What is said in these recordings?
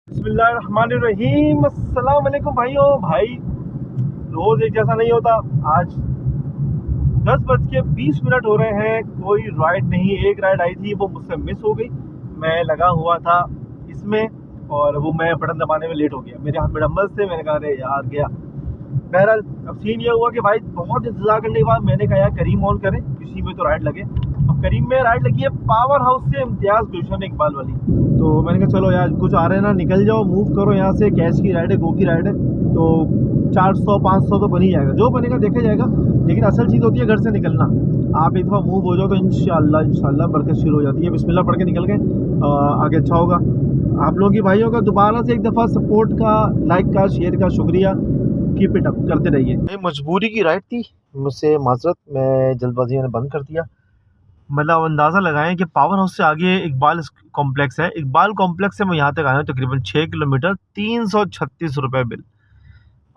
बिस्मिल्लाहिर्रहमानिर्रहीम। अस्सलाम वालेकुम भाइयों। भाई रोज़ एक जैसा नहीं होता। आज 10:20 हो रहे हैं, कोई राइड नहीं। एक राइड आई थी, वो मुझसे मिस हो गई। मैं लगा हुआ था इसमें और वो मैं बटन दबाने में लेट हो गया। मेरे हाथ में डम्बल्स थे, मैंने कहा अरे यार गया। बहरहाल अब सीन ये हुआ कि भाई बहुत इंतजार करने के बाद मैंने कहा यार करीम ऑन करें, किसी में तो राइड लगे। अब करीम में राइड लगी है पावर हाउस से इम्तियाज़ गुलशन इकबाल वाली। तो मैंने कहा चलो यार कुछ आ रहे हैं ना, निकल जाओ, मूव करो यहाँ से। कैश की राइड है, गो की राइड है, तो 400-500 तो बन ही जाएगा, जो बनेगा देखा जाएगा। लेकिन असल चीज़ होती है घर से निकलना। आप एक दफ़ा मूव हो जाओ तो इंशाल्लाह बरकत शुरू हो जाती है। बिस्मिल्लाह पढ़ के निकल गए, आगे अच्छा होगा। आप लोगों की भाइयों का दोबारा से एक दफ़ा सपोर्ट का, लाइक का, शेयर का शुक्रिया। कीप इट अप करते रहिए। ये मजबूरी की राइड थी, मुझसे माजरत, मैं जल्दबाजी में बंद कर दिया। मतलब अंदाज़ा लगाएं कि पावर हाउस से आगे इकबाल कॉम्प्लेक्स है। इकबाल कॉम्प्लेक्स से मैं यहाँ तक आया हूँ तकरीबन 6 किलोमीटर, 336 रुपये बिल।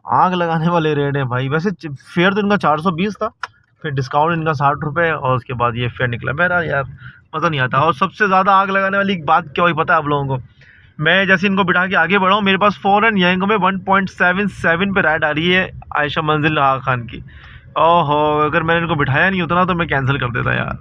आग लगाने वाले रेट हैं भाई। वैसे फेयर तो इनका 420 था, फिर डिस्काउंट इनका 60 रुपये, और उसके बाद ये फेयर निकला। मेरा यार मज़ा नहीं आता। और सबसे ज़्यादा आग लगाने वाली बात क्या हुई पता है आप लोगों को? मैं जैसे इनको बिठा के आगे बढ़ा हूँ, मेरे पास फ़ौरन यहीं में 1.77 पे राइड आ रही है आयशा मंजिल आगा खान की। ओहो, अगर मैंने इनको बिठाया नहीं उतना तो मैं कैंसिल कर देता यार।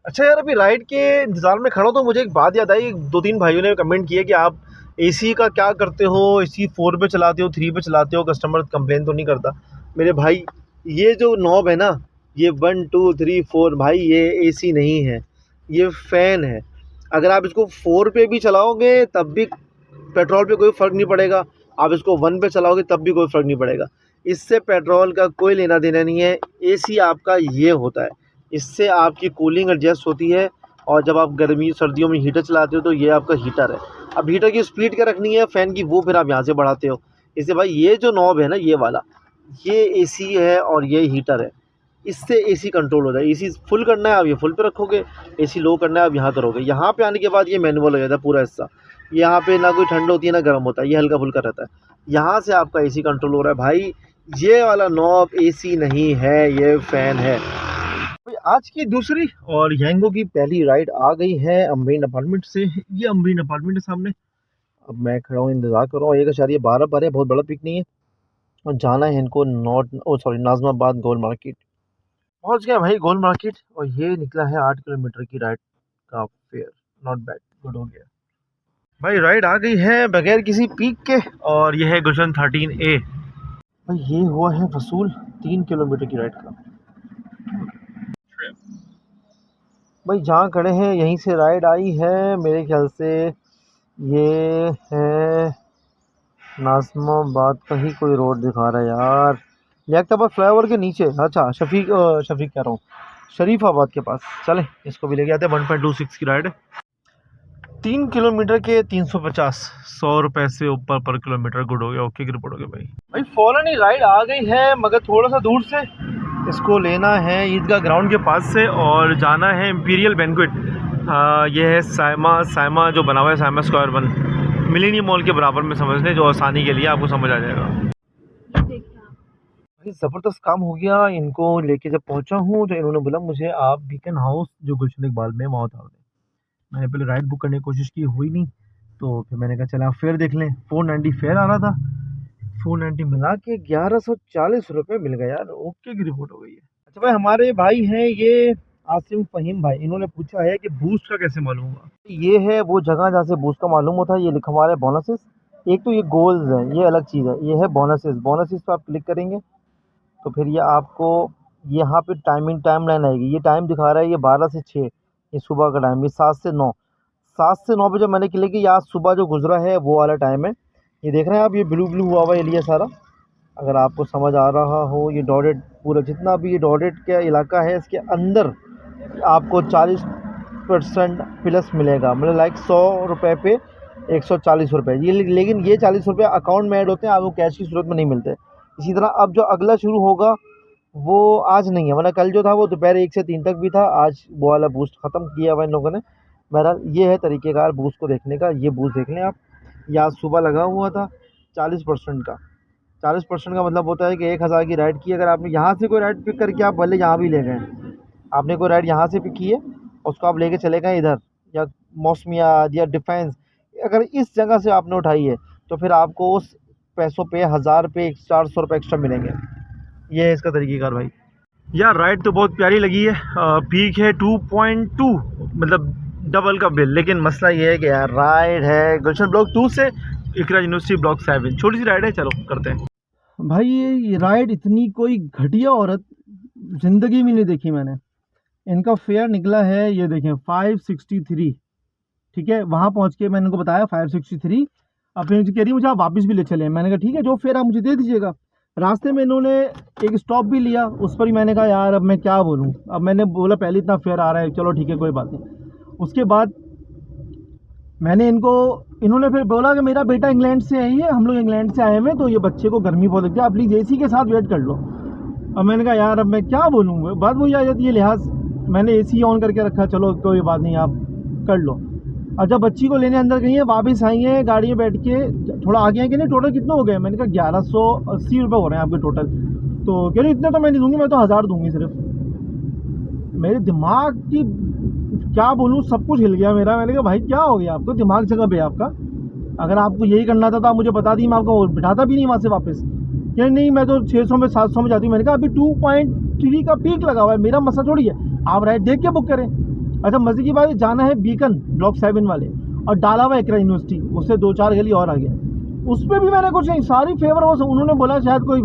अच्छा यार, अभी राइड के इंतज़ार में खड़ा हूँ तो मुझे एक बात याद आई। 2-3 भाइयों ने कमेंट किया कि आप एसी का क्या करते हो, एसी 4 पे चलाते हो, 3 पे चलाते हो, कस्टमर कंप्लेन तो नहीं करता? मेरे भाई ये जो नॉब है ना, ये 1 2 3 4 भाई, ये एसी नहीं है, ये फ़ैन है। अगर आप इसको 4 पे भी चलाओगे तब भी पेट्रोल पे कोई फ़र्क नहीं पड़ेगा। आप इसको 1 पे चलाओगे तब भी कोई फ़र्क नहीं पड़ेगा। इससे पेट्रोल का कोई लेना देना नहीं है। एसी आपका ये होता है, इससे आपकी कूलिंग एडजस्ट होती है। और जब आप गर्मी सर्दियों में हीटर चलाते हो तो ये आपका हीटर है। अब हीटर की स्पीड क्या रखनी है फ़ैन की, वो फिर आप यहाँ से बढ़ाते हो। इससे भाई ये जो नॉब है ना, ये वाला, ये एसी है और ये हीटर है। इससे एसी कंट्रोल हो जाए। एसी फुल करना है आप ये फुल पे रखोगे, एसी लो करना है आप यहाँ करोगे। यहाँ पे आने के बाद ये मैनुअल हो जाता है पूरा हिस्सा। यहाँ पे ना कोई ठंड होती है ना गर्म होता है, ये हल्का फुल्का रहता है। यहाँ से आपका एसी कंट्रोल हो रहा है भाई। ये वाला नॉब एसी नहीं है, ये फ़ैन है भाई। आज की दूसरी और यंगो की पहली राइड आ गई है अमरीन अपार्टमेंट से। ये अमरीन अपार्टमेंट है सामने। अब मैं खड़ा हूँ, इंतज़ार कर रहा हूँ। 1.12 पर है, बहुत बड़ा पिक नहीं है। और जाना है इनको नाज़िमाबाद गोल मार्केट। पहुंच गया भाई गोल मार्केट, और ये निकला है 8 किलोमीटर की राइड का फेयर। नॉट बैड, गुड हो गया भाई। राइड आ गई है बगैर किसी पीक के, और ये है गुलशन 13A। भाई ये हुआ है वसूल 3 किलोमीटर की राइड का। भाई जहाँ खड़े हैं यहीं से राइड आई है मेरे ख्याल से। ये है नाज़िमाबाद का ही कोई रोड दिखा रहा है यार, लियाकताबाद फ्लाईओवर के नीचे। अच्छा, शफीक कह रहा हूँ, शरीफाबाद के पास। चले इसको भी लेके आते हैं। 1.26 की राइड है, 3 किलोमीटर के 350, 100 रुपये से ऊपर पर किलोमीटर। गुड हो गया, ओके की रिपोर्ट हो गया भाई। भाई फ़ौरन ही राइड आ गई है, मगर थोड़ा सा दूर से। इसको लेना है ईदगाह ग्राउंड के पास से और जाना है इम्पीरियल बैंक्वेट। ये है साइमा जो बना हुआ है, साइमा स्क्वायर 1, मिलेनियम मॉल के बराबर में समझ लें, जो आसानी के लिए आपको समझ आ जाएगा। भाई ज़बरदस्त काम हो गया। इनको लेके जब पहुंचा हूँ तो इन्होंने बोला मुझे आप बीकन हाउस जो गुलशन इकबाल में, वहाँ उतार दें। मैंने पहले राइड बुक करने की कोशिश की, हुई नहीं। तो फिर मैंने कहा चला फेयर देख लें। 490 फेयर आ रहा था, 490 मिला के 1140 रुपये मिल गया यार। ओके की रिपोर्ट हो गई है। अच्छा भाई, हमारे भाई हैं ये आसिम फ़हीम भाई, इन्होंने पूछा है कि बूस्ट का कैसे मालूम होगा। ये है वो जगह जहाँ से बूस्ट का मालूम होता है। ये लिखा हुआ है बोनसेस। एक तो ये गोल्स हैं, ये अलग चीज़ है। ये है बोनसेस। बोनसेस पर आप क्लिक करेंगे तो फिर ये आपको यहाँ पे टाइम लाइन आएगी। ये टाइम दिखा रहा है ये 12 से 6, ये सुबह का टाइम। ये 7 से 9, 7 से 9 पे जब मैंने क्लिक किया, आज सुबह जो गुजरा है वो वाला टाइम है। ये देख रहे हैं आप, ये ब्लू ब्लू हुआ हुआ एरिया सारा, अगर आपको समझ आ रहा हो। ये डॉटेड पूरा जितना भी ये डॉटेड का इलाका है, इसके अंदर आपको 40% प्लस मिलेगा। मतलब लाइक 100 रुपये पे 140 रुपये। ये लेकिन ये 40 रुपये अकाउंट में ऐड होते हैं, आपको कैश की सूरत में नहीं मिलते। इसी तरह अब जो अगला शुरू होगा वो आज नहीं है, वरना कल जो था वो दोपहर 1 से 3 तक भी था। आज वो वाला बूस्ट ख़त्म किया हुआ इन लोगों ने। बहरहाल ये है तरीक़ेकार बूस्ट को देखने का। ये बूस्ट देख लें आप, ये आज सुबह लगा हुआ था 40% का। 40% का मतलब होता है कि 1000 की राइड की, अगर आपने यहाँ से कोई राइड पिक करके आप भले यहाँ भी ले गए, आपने कोई राइड यहाँ से पिक की है, उसको आप लेके चले गए इधर, या मौसमियात या डिफेंस, अगर इस जगह से आपने उठाई है तो फिर आपको उस पैसों पे 1000 रुपये 400 रुपये एक्स्ट्रा मिलेंगे। ये है इसका तरीक़ेकार भाई। यार राइड तो बहुत प्यारी लगी है। पीक है 2.2 मतलब डबल का बिल, लेकिन मसला ये है कि यार राइड है गुलशन ब्लॉक 2 से इकरा यूनिवर्सिटी ब्लॉक 7, छोटी सी राइड है। चलो करते हैं भाई। ये राइड इतनी कोई घटिया औरत ज़िंदगी में नहीं देखी मैंने। इनका फेयर निकला है ये देखें 563, ठीक है। वहाँ पहुँच के मैंने इनको बताया 563। अब फिर कह रही मुझे आप वापस भी ले चले। मैंने कहा ठीक है, जो फेयर आप मुझे दे दीजिएगा। रास्ते में इन्होंने एक स्टॉप भी लिया, उस पर ही मैंने कहा यार अब मैं क्या बोलूँ। अब मैंने बोला पहले इतना फेयर आ रहा है, चलो ठीक है कोई बात नहीं। उसके बाद मैंने इन्होंने फिर बोला कि मेरा बेटा इंग्लैंड से आई है, हम लोग इंग्लैंड से आए हुए, तो ये बच्चे को गर्मी बहुत लगती है, आप प्लीज़ AC के साथ वेट कर लो। अब मैंने कहा यार अब मैं क्या बोलूँ, बात वही आ जाती है। लिहाज मैंने AC ऑन करके रखा, चलो कोई बात नहीं आप कर लो। और जब बच्ची को लेने अंदर गई है, वापस आई हैं गाड़ी में बैठ के, थोड़ा आगे हैं कि नहीं टोटल कितने हो गए। मैंने कहा 1180 रुपये हो रहे हैं आपके टोटल। तो कह रही इतने तो मैं नहीं दूंगी, मैं तो 1000 दूंगी सिर्फ। मेरे दिमाग की क्या बोलूँ, सब कुछ हिल गया मेरा। मैंने कहा भाई क्या हो गया आपको, दिमाग जगह पे आपका। अगर आपको यही करना था तो आप मुझे बता दी, मैं आपको बिठाता भी नहीं वहाँ से वापस। क्या नहीं मैं तो 600 में 700 में जाती हूँ। मैंने कहा अभी 2.3 का पीक लगा हुआ है, मेरा मसला थोड़ी है, आप राइड देख के बुक करें। अच्छा मज़े की बात है, जाना है बीकन ब्लॉक 7 वाले, और डाला हुआ इकरा यूनिवर्सिटी, उससे 2-4 गली और आ गया। उस पर भी मैंने कुछ नहीं, सारी फेवर वो उन्होंने बोला शायद कोई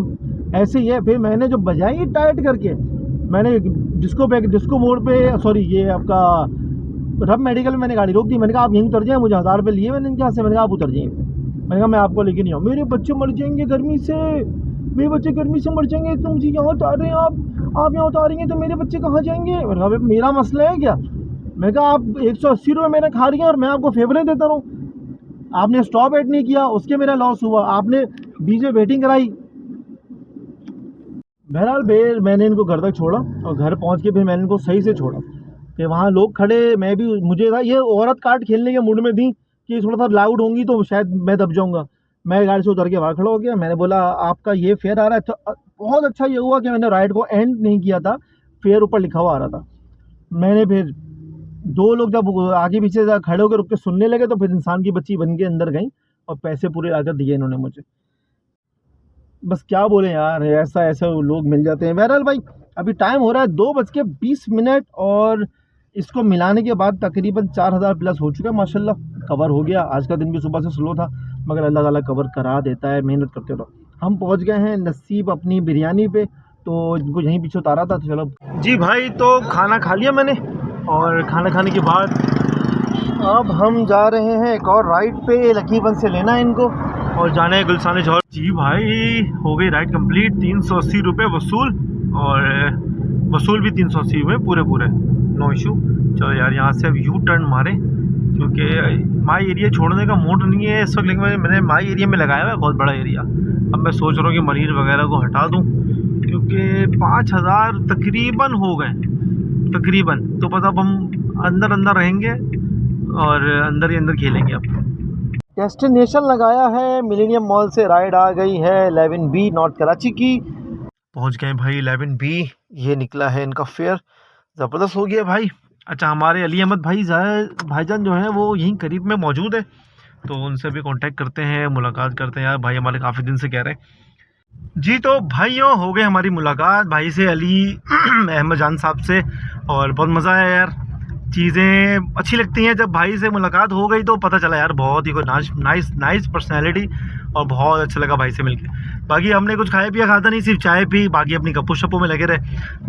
ऐसे ही है। फिर मैंने जो बजाई टाइट करके, मैंने डिस्को मोड़ पे, सॉरी ये आपका रब मेडिकल में मैंने गाड़ी रोक दी। मैंने कहा आप यहीं उतर जाएँ, मुझे 1000 रुपये लिए मैंने इनके हाथ से। मैंने कहा आप उतर जाइए। मैंने कहा मैं आपको लेके नहीं आऊँ, मेरे बच्चे मर जाएंगे गर्मी से, मेरे बच्चे गर्मी से मर जाएंगे, तुम मुझे यहाँ उतार रहे हैं, आप यहाँ उतारेंगे तो मेरे बच्चे कहाँ जाएंगे। मैंने कहा मेरा मसला है क्या। मैं कहा आप 180 रुपये मैंने खा रही हैं और मैं आपको फेवरेट देता रहूँ। आपने स्टॉप वेट नहीं किया, उसके मेरा लॉस हुआ, आपने बीच में वेटिंग कराई। बहरहाल मैंने इनको घर तक छोड़ा, और घर पहुंच के फिर मैंने इनको सही से छोड़ा। फिर वहाँ लोग खड़े, मैं भी, मुझे था ये औरत कार्ड खेलने के मूड में थी कि थोड़ा सा लाउड होंगी तो शायद मैं दब जाऊँगा। मैं गाड़ी से उतर के बाहर खड़ा हो गया। मैंने बोला आपका ये फेयर आ रहा है। तो बहुत अच्छा ये हुआ कि मैंने राइड को एंड नहीं किया था, फेयर ऊपर लिखा हुआ आ रहा था। मैंने फिर 2 लोग जब आगे पीछे खड़े होकर रुक के सुनने लगे, तो फिर इंसान की बच्ची बन के अंदर गई और पैसे पूरे आकर दिए इन्होंने मुझे। बस क्या बोले यार, ऐसा लोग मिल जाते हैं। बहरहाल भाई अभी टाइम हो रहा है 2:20, और इसको मिलाने के बाद तकरीबन 4000 प्लस हो चुका है माशाल्लाह। कवर हो गया। आज का दिन भी सुबह से स्लो था, मगर अल्लाह ताला कवर करा देता है, मेहनत करते रहो। हम पहुंच गए हैं नसीब अपनी बिरयानी पे, तो इनको यहीं पीछे उतारा था। तो चलो जी भाई, तो खाना खा लिया मैंने, और खाना खाने के बाद अब हम जा रहे हैं एक और राइड पे। लकीबन से लेना है इनको और जाना है गुलशान जौहर। जी भाई हो गई राइड कंप्लीट, 380 रुपये वसूल, और वसूल भी 380 हुए पूरे, नो इशू। चलो यार यहाँ से अब यू टर्न मारे, क्योंकि माई एरिया छोड़ने का मूड नहीं है इस वक्त, लेकिन मैंने माई एरिया में लगाया हुआ है बहुत बड़ा एरिया। अब मैं सोच रहा हूँ कि मरीज वगैरह को हटा दूँ, क्योंकि 5000 तकरीबन हो गए तकरीबन। तो पता अब हम अंदर रहेंगे और अंदर ही अंदर खेलेंगे। अब डेस्टिनेशन लगाया है मिलेनियम मॉल से, राइड आ गई है 11B नॉर्थ कराची की। पहुंच गए भाई 11B। ये निकला है इनका फेयर, ज़बरदस्त हो गया भाई। अच्छा हमारे अली अहमद भाईजान जो हैं वो यहीं करीब में मौजूद है, तो उनसे भी कांटेक्ट करते हैं, मुलाकात करते हैं। यार भाई हमारे काफ़ी दिन से कह रहे हैं जी। तो भाइयों हो गए हमारी मुलाकात भाई से, अली अहमद जान साहब से, और बहुत मज़ा आया यार। चीज़ें अच्छी लगती हैं जब भाई से मुलाकात हो गई, तो पता चला यार बहुत ही कोई नाइस पर्सनैलिटी, और बहुत अच्छा लगा भाई से मिलके। बाकी हमने कुछ खाया पिया खाता नहीं, सिर्फ चाय पी, बाकी अपनी गप्पो शप्पो में लगे रहे।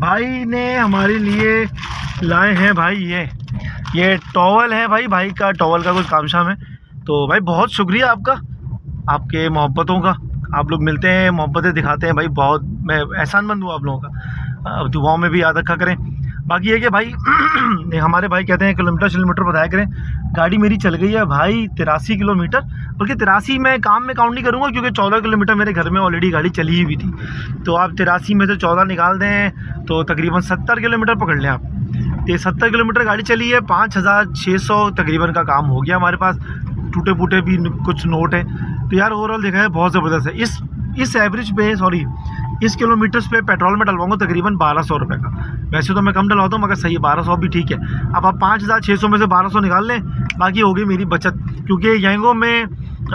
भाई ने हमारे लिए लाए हैं भाई ये टॉवल है भाई का टॉवल का कुछ काम शाम है। तो भाई बहुत शुक्रिया आपका, आपके मोहब्बतों का। आप लोग मिलते हैं, मोहब्बतें दिखाते हैं भाई, बहुत मैं एहसानमंद हूँ आप लोगों का। दुआओं में भी याद रखा करें। बाकी है कि भाई हमारे भाई कहते हैं किलोमीटर बताया करें। गाड़ी मेरी चल गई है भाई 83 किलोमीटर, बल्कि 83 मैं काम में काउंट नहीं करूँगा, क्योंकि 14 किलोमीटर मेरे घर में ऑलरेडी गाड़ी चली हुई थी। तो आप 83 में से 14 निकाल दें तो तकरीबन 70 किलोमीटर पकड़ लें आप। तो 70 किलोमीटर गाड़ी चली है, 5600 तकरीबन का काम हो गया हमारे पास। टूटे फूटे भी कुछ नोट हैं। तो यार ओवरऑल देखा है बहुत ज़बरदस्त है। इस एवरेज पे, सॉरी इस किलोमीटर्स पे पेट्रोल में डलवाऊंगा तकरीबन 1200 रुपये का। वैसे तो मैं कम डलवाता हूँ मगर सही है, 1200 भी ठीक है। अब आप 5600 में से 1200 निकाल लें, बाकी होगी मेरी बचत, क्योंकि यंगो में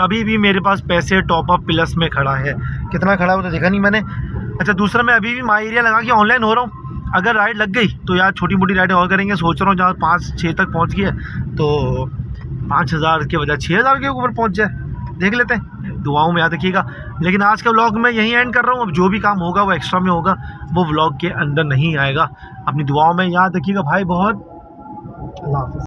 अभी भी मेरे पास पैसे टॉपअप प्लस में खड़ा है। कितना खड़ा है वो तो देखा नहीं मैंने। अच्छा, दूसरा मैं अभी भी माई एरिया लगा के ऑनलाइन हो रहा हूँ। अगर राइड लग गई तो यार छोटी मोटी राइडें और करेंगे, सोच रहा हूँ जहाँ 5-6 तक पहुँच गया तो 5000 के बजाय 6000 के ऊपर पहुँच जाए, देख लेते हैं। दुआओं में याद रखिएगा। लेकिन आज का व्लॉग मैं यहीं एंड कर रहा हूँ। अब जो भी काम होगा वो एक्स्ट्रा में होगा, वो व्लॉग के अंदर नहीं आएगा। अपनी दुआओं में याद रखिएगा भाई बहुत। अल्लाह हाफ़िज़।